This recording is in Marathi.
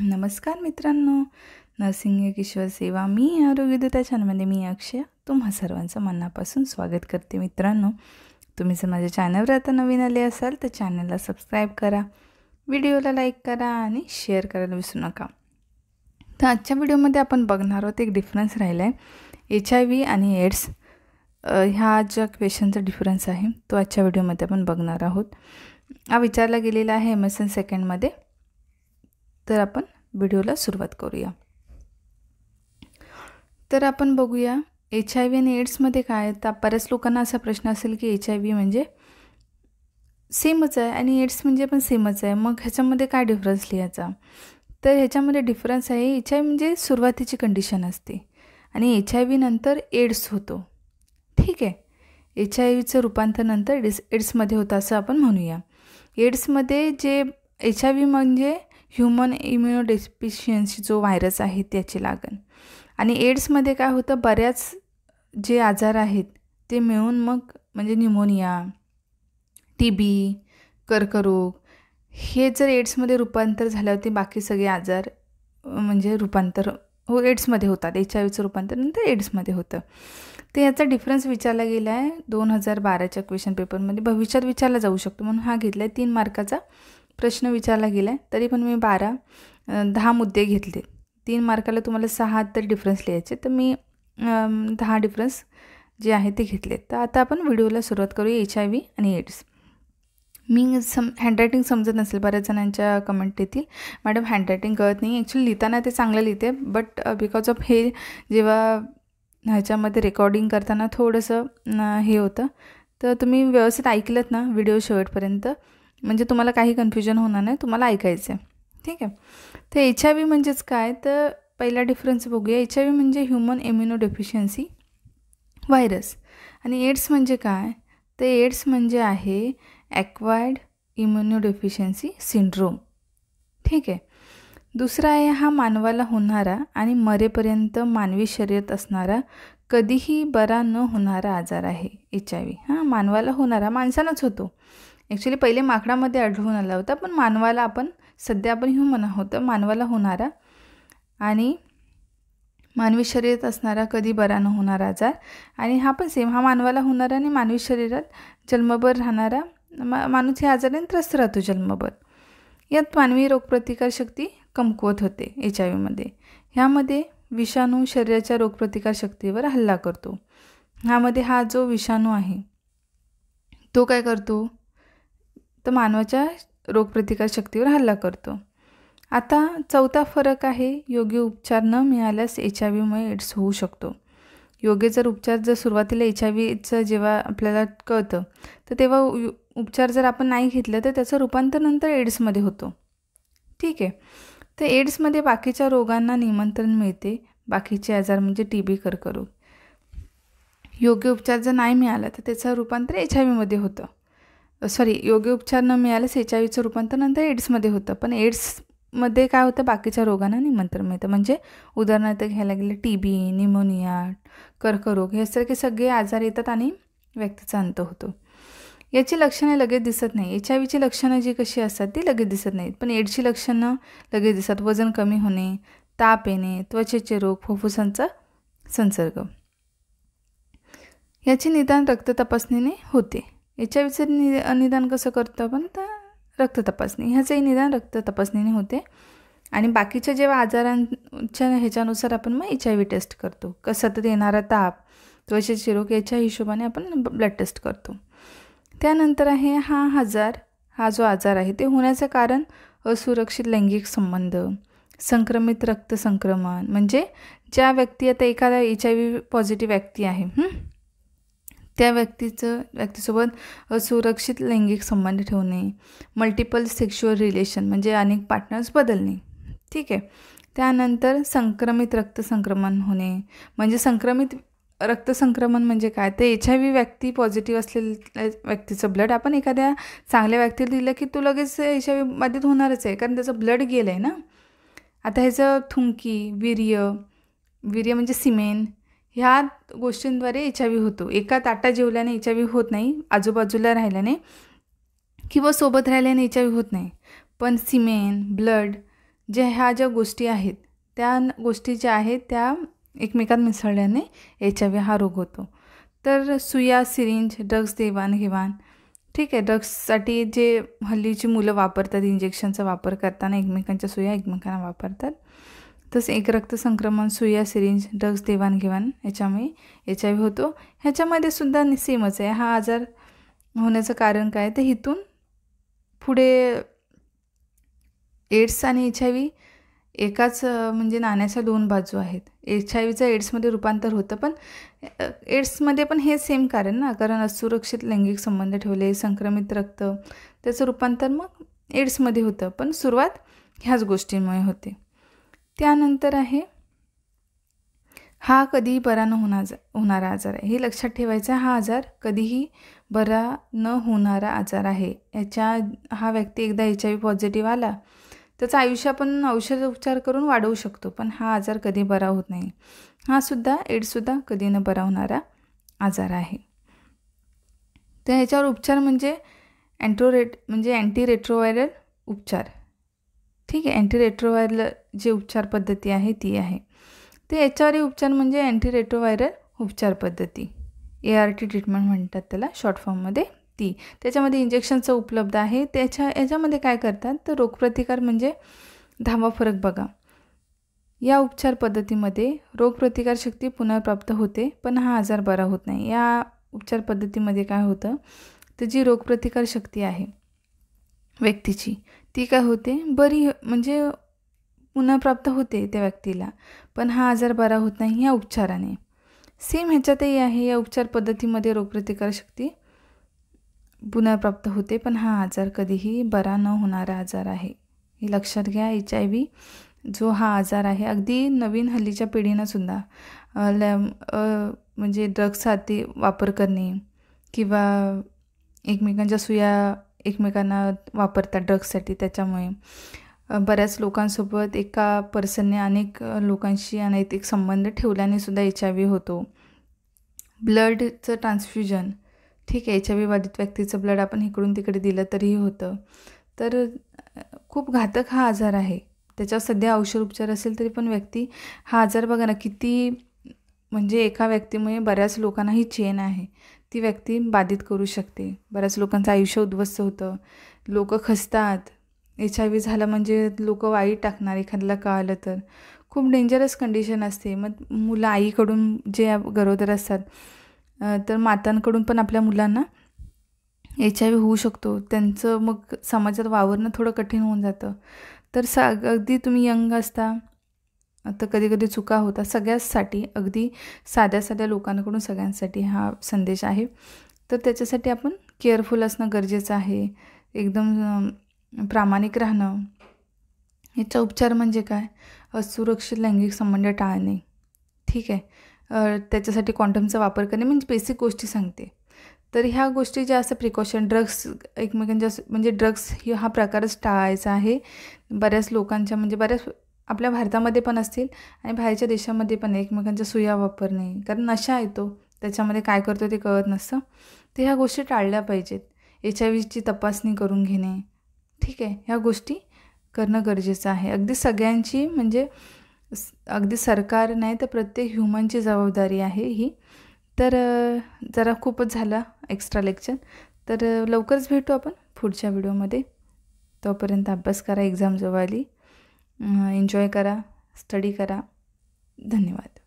नमस्कार मित्रांनो, नर्सिंग एक ईश्वर सेवा मी आरोग्यदाता चॅनलमध्ये मी अक्षय तुम्हा सर्वांचं मनापासून स्वागत करते. मित्रांनो, तुम्ही जर माझ्या चॅनलवर आता नवीन आले असाल तर चॅनलला सबस्क्राईब करा, व्हिडिओला लाईक करा आणि शेअर करायला विसरू नका. तर आजच्या व्हिडिओमध्ये आपण बघणार आहोत एक डिफरन्स राहिला आहे HIV आणि एड्स. ह्या ज्या क्वेश्चनचा डिफरन्स आहे तो आजच्या व्हिडिओमध्ये आपण बघणार आहोत. हा विचारला गेलेला आहे MSN सेकंडमध्ये. तर आपण व्हिडिओला सुरुवात करूया. तर आपण बघूया HIV आणि एड्समध्ये काय. तर बऱ्याच लोकांना असा प्रश्न असेल की HIV म्हणजे सेमच आहे आणि एड्स म्हणजे पण सेमच आहे, मग ह्याच्यामध्ये काय डिफरन्स लिहायचा. तर ह्याच्यामध्ये डिफरन्स आहे, HIV म्हणजे सुरुवातीची कंडिशन असते आणि HIV नंतर एड्स होतो. ठीक आहे, HIVचं रूपांतर नंतर एड्समध्ये होतं असं आपण म्हणूया. एड्समध्ये जे HIV म्हणजे ह्युमन इम्युनोडेफिशियन्सी जो व्हायरस आहे त्याची लागण, आणि एड्समध्ये काय होतं, बऱ्याच जे आजार आहेत ते मिळून मग म्हणजे न्यूमोनिया, TB, कर्करोग हे जर एड्समध्ये रूपांतर झाल्यावरती बाकी सगळे आजार म्हणजे रूपांतर एड्समध्ये होतात. HIVचं रूपांतर नंतर एड्समध्ये होतं. तर याचा डिफरन्स विचारला गेला आहे 2012च्या क्वेश्चन पेपरमध्ये. भविष्यात विचारला जाऊ शकतो म्हणून हा घेतला आहे. 3 मार्काचा प्रश्न विचारला गेला आहे, तरी पण मी 10 मुद्दे घेतले. 3 मार्काला तुम्हाला 6 तर डिफरन्स लिहायचे, तर मी 10 डिफरन्स जे आहे ते घेतले. तर आता आपण व्हिडिओला सुरुवात करूया. HIV आणि एड्स. मी हँडरायटिंग समजत नसेल, बऱ्याच जणांच्या कमेंट येतील मॅडम हँडरायटिंग कळत नाही. ॲक्च्युली लिहिताना ते चांगलं लिहिते, बट बिकॉज ऑफ हे जेव्हा ह्याच्यामध्ये रेकॉर्डिंग करताना थोडंसं हे होतं. तर तुम्ही व्यवस्थित ऐकलंत ना व्हिडिओ शेवटपर्यंत, म्हणजे तुम्हाला काही कन्फ्युजन होणार नाही, तुम्हाला ऐकायचं आहे. ठीक आहे. तर HIV म्हणजेच काय, तर पहिला डिफरन्स बघूया. HIV म्हणजे ह्युमन इम्युनोडेफिशियन्सी व्हायरस, आणि एड्स म्हणजे काय, तर एड्स म्हणजे आहे ॲक्वायर्ड इम्युनोडेफिशियन्सी सिंड्रोम. ठीक आहे. दुसरा आहे हा मानवाला होणारा आणि मरेपर्यंत मानवी शरीरात असणारा कधीही बरा न होणारा आजार आहे HIV. मानवाला होणारा, माणसालाच होतो. ॲक्च्युली पहिले माकडामध्ये आढळून आला होता, पण मानवाला सध्या आपण ह्युमन आहोत, तर मानवाला होणारा आणि मानवी शरीरात असणारा कधी बरा न होणारा आजार. आणि हा पण सेम, हा मानवाला होणारा आणि मानवी शरीरात जन्मभर राहणारा माणूस ह्या आजाराने त्रस्त राहतो जन्मभर. यात मानवी रोगप्रतिकारशक्ती कमकुवत होते HIVमध्ये. ह्यामध्ये विषाणू शरीराच्या रोगप्रतिकारशक्तीवर हल्ला करतो. ह्यामध्ये हा जो विषाणू आहे तो काय करतो, तर मानवाच्या रोगप्रतिकारशक्तीवर हल्ला करतो. आता चौथा फरक आहे, योग्य उपचार न मिळाल्यास HIVमुळे एड्स होऊ शकतो. योग्य जर सुरुवातीला HIVचं जेव्हा आपल्याला कळतं, तर तेव्हा उपचार जर आपण नाही घेतलं तर त्याचं रूपांतर नंतर एड्समध्ये होतो. ठीक आहे. तर एड्समध्ये बाकीच्या रोगांना निमंत्रण मिळते, बाकीचे आजार म्हणजे TB, कर्करोग. योग्य उपचार जर नाही मिळाला तर त्याचं रूपांतर HIVमध्ये होतं. योग्य उपचार न मिळाल्यास HIVचं रूपांतर नंतर एड्समध्ये होतं. पण एड्समध्ये काय होतं, बाकीच्या रोगांना निमंत्रण मिळतं. म्हणजे उदाहरणार्थ घ्यायला गेलं TB, न्यूमोनिया, कर्करोग ह्यासारखे सगळे आजार येतात आणि व्यक्तीचा अंत होतो. याची लक्षणे लगेच दिसत नाही. HIVची लक्षणं जी कशी असतात ती लगेच दिसत नाहीत, पण एड्सची लक्षणं लगेच दिसतात. वजन कमी होणे, ताप येणे, त्वचेचे रोग, फुफ्फुसांचा संसर्ग. याचे निदान रक्त तपासणीने होते. HIVचं निदान कसं करतो आपण, तर रक्त तपासणी. ह्याचंही निदान रक्त तपासणीने होते. आणि बाकीच्या जेव्हा आजारांच्या ह्याच्यानुसार आपण मग HIV टेस्ट करतो. सतत येणारा ताप, त्वचेचे रोग याच्या हिशोबाने आपण ब्लड टेस्ट करतो. त्यानंतर आहे हा जो आजार आहे ते होण्याचं कारण असुरक्षित लैंगिक संबंध, संक्रमित रक्त संक्रमण. म्हणजे ज्या व्यक्ती, आता एखादा HIV पॉझिटिव्ह व्यक्ती आहे, त्या व्यक्तीसोबत असुरक्षित लैंगिक संबंध ठेवणे, मल्टिपल सेक्शुअल रिलेशन म्हणजे अनेक पार्टनर्स बदलणे. ठीक आहे. त्यानंतर संक्रमित रक्तसंक्रमण होणे, म्हणजे संक्रमित रक्तसंक्रमण म्हणजे काय, तर HIV व्यक्ती पॉझिटिव्ह असलेल्या व्यक्तीचं ब्लड आपण एखाद्या चांगल्या व्यक्तीला दिलं की तो लगेच HIV बाधित होणारच आहे, कारण त्याचं ब्लड गेलं आहे ना. आता ह्याचं थुंकी, वीर्य म्हणजे सिमेन, ह्या गोष्टींद्वारे HIV होतो. एका ताटात जेवल्याने HIV होत नाही, आजूबाजूला राहिल्याने किंवा सोबत राहिल्याने HIV होत नाही. पण सिमेन, ब्लड ह्या ज्या गोष्टी आहेत त्या गोष्टी ज्या आहेत त्या एकमेकांत मिसळल्याने HIV हा रोग होतो. तर सुया, सिरिंज, ड्रग्स देवाणघेवाण, ठीक आहे. ड्रग्ससाठी जे हल्लीची मुलं वापरतात, इंजेक्शनचा वापर करताना एकमेकांच्या सुया एकमेकांना वापरतात. तसं एक रक्तसंक्रमण, सुया, सिरिंज, ड्रग्स देवाणघेवाण याच्यामुळे HIV होतो. ह्याच्यामध्ये सुद्धा सेमच आहे. हा आजार होण्याचं कारण काय, तर इथून पुढे एड्स आणि HIV एकाच म्हणजे नाण्याच्या दोन बाजू आहेत. HIV एड्समध्ये रूपांतर होतं, पण एड्समध्ये पण हे सेम कारण ना, कारण असुरक्षित लैंगिक संबंध ठेवले, संक्रमित रक्त, त्याचं रूपांतर मग एड्समध्ये होतं, पण सुरुवात ह्याच गोष्टींमुळे होते. त्यानंतर आहे हा कधीही बरा न होणारा आजार आहे. हे लक्षात ठेवायचं, हा आजार कधीही बरा न होणारा आजार आहे. हा व्यक्ती एकदा HIV पॉझिटिव्ह आला, त्याचं आयुष्य आपण औषध उपचार करून वाढवू शकतो, पण हा आजार कधी बरा होत नाही. एड्ससुद्धा कधी न बरा होणारा आजार आहे. तर ह्याच्यावर उपचार म्हणजे अँटीरेट्रोव्हायरल उपचार, ठीक आहे. अँटीरेट्रोव्हायरल जे उपचार पद्धती आहे ती आहे. तर याच्यावरही उपचार म्हणजे अँटीरेट्रोव्हायरल उपचार पद्धती, ART ट्रीटमेंट म्हणतात त्याला शॉर्ट फॉर्ममध्ये. त्याच्यामध्ये इंजेक्शनचं उपलब्ध आहे. याच्यामध्ये काय करतात, तर रोगप्रतिकार म्हणजे 10वा फरक बघा. या उपचार पद्धतीमध्ये रोगप्रतिकारशक्ती पुनर्प्राप्त होते, पण हा आजार बरा होत नाही. या उपचार पद्धतीमध्ये काय होतं, तर जी रोगप्रतिकारशक्ती आहे व्यक्तीची ती काय होते, बरी म्हणजे पुनर्प्राप्त होते त्या व्यक्तीला, पण हा आजार बरा होत नाही या उपचाराने. सेम ह्याच्यातही आहे. या उपचार पद्धतीमध्ये रोगप्रतिकारशक्ती पुनर्प्राप्त होते, पण हा आजार कधीही बरा न होणारा आजार आहे. हे लक्षात घ्या. HIV जो हा आजार आहे, अगदी नवीन हल्लीच्या पिढीनंसुद्धा म्हणजे ड्रग्ससाठी वापर करणे किंवा एकमेकांच्या सुया एकमेकांना वापरतात ड्रग्ससाठी, त्याच्यामुळे बऱ्याच लोकांसोबत एका पर्सनने अनेक लोकांशी अनैतिक संबंध ठेवल्याने सुद्धा HIV होतो. ब्लडचं ट्रान्सफ्युजन, ठीक आहे, HIV बाधित व्यक्तीचं ब्लड आपण इकडून तिकडे दिलं तरीही होतं. तर खूप घातक हा आजार आहे. त्याच्यावर सध्या औषध उपचार असेल तरी पण व्यक्ती हा आजार बघा ना, किती म्हणजे एका व्यक्तीमुळे बऱ्याच लोकांना ही चेन आहे, ती व्यक्ती बाधित करू शकते. बऱ्याच लोकांचं आयुष्य उद्ध्वस्त होतं, लोक खचतात. HIV झालं म्हणजे लोक वाईट टाकणार एखाद्याला कळालं तर. खूप डेंजरस कंडिशन असते. मग मुलं आईकडून जे गरोदर असतात, तर मातांकडून पण आपल्या मुलांना HIV होऊ शकतो. त्यांचं मग समाजात वावरणं थोडं कठीण होऊन जातं. तर अगदी तुम्ही यंग असता तर कधी कधी चुका होतात. सगळ्यासाठी, अगदी साध्या साध्या लोकांकडून सगळ्यांसाठी हा संदेश आहे. तर त्याच्यासाठी आपण केअरफुल असणं गरजेचं आहे. एकदम प्रामाणिक राहणं. याचा उपचार म्हणजे काय, असुरक्षित लैंगिक संबंध टाळणे, ठीक आहे. त्याच्यासाठी कॉन्डमचा वापर करणे, म्हणजे बेसिक गोष्टी सांगते. तर ह्या गोष्टी ज्या असं प्रिकॉशन, ड्रग्स एकमेकांच्या म्हणजे ड्रग्स हा प्रकारच टाळायचा आहे. बऱ्याच लोकांच्या म्हणजे बऱ्याच आपल्या भारतामध्ये पण असतील आणि बाहेरच्या देशामध्ये पण एकमेकांच्या सुया वापरणे, कारण नशा येतो, त्याच्यामध्ये काय करतो ते कळत नसतं. तर ह्या गोष्टी टाळल्या पाहिजेत. HIVची तपासणी करून घेणे, ठीक आहे, ह्या गोष्टी करणं गरजेचं आहे. अगदी सगळ्यांची म्हणजे अगदी सरकार नाही तर प्रत्येक ह्युमनची जबाबदारी आहे ही. तर जरा खूपच झाला एक्स्ट्रा लेक्चर. तर लवकरच भेटू आपण पुढच्या व्हिडिओमध्ये. तोपर्यंत अभ्यास करा, एक्झाम जवळ आली. एन्जॉय करा, स्टडी करा. धन्यवाद.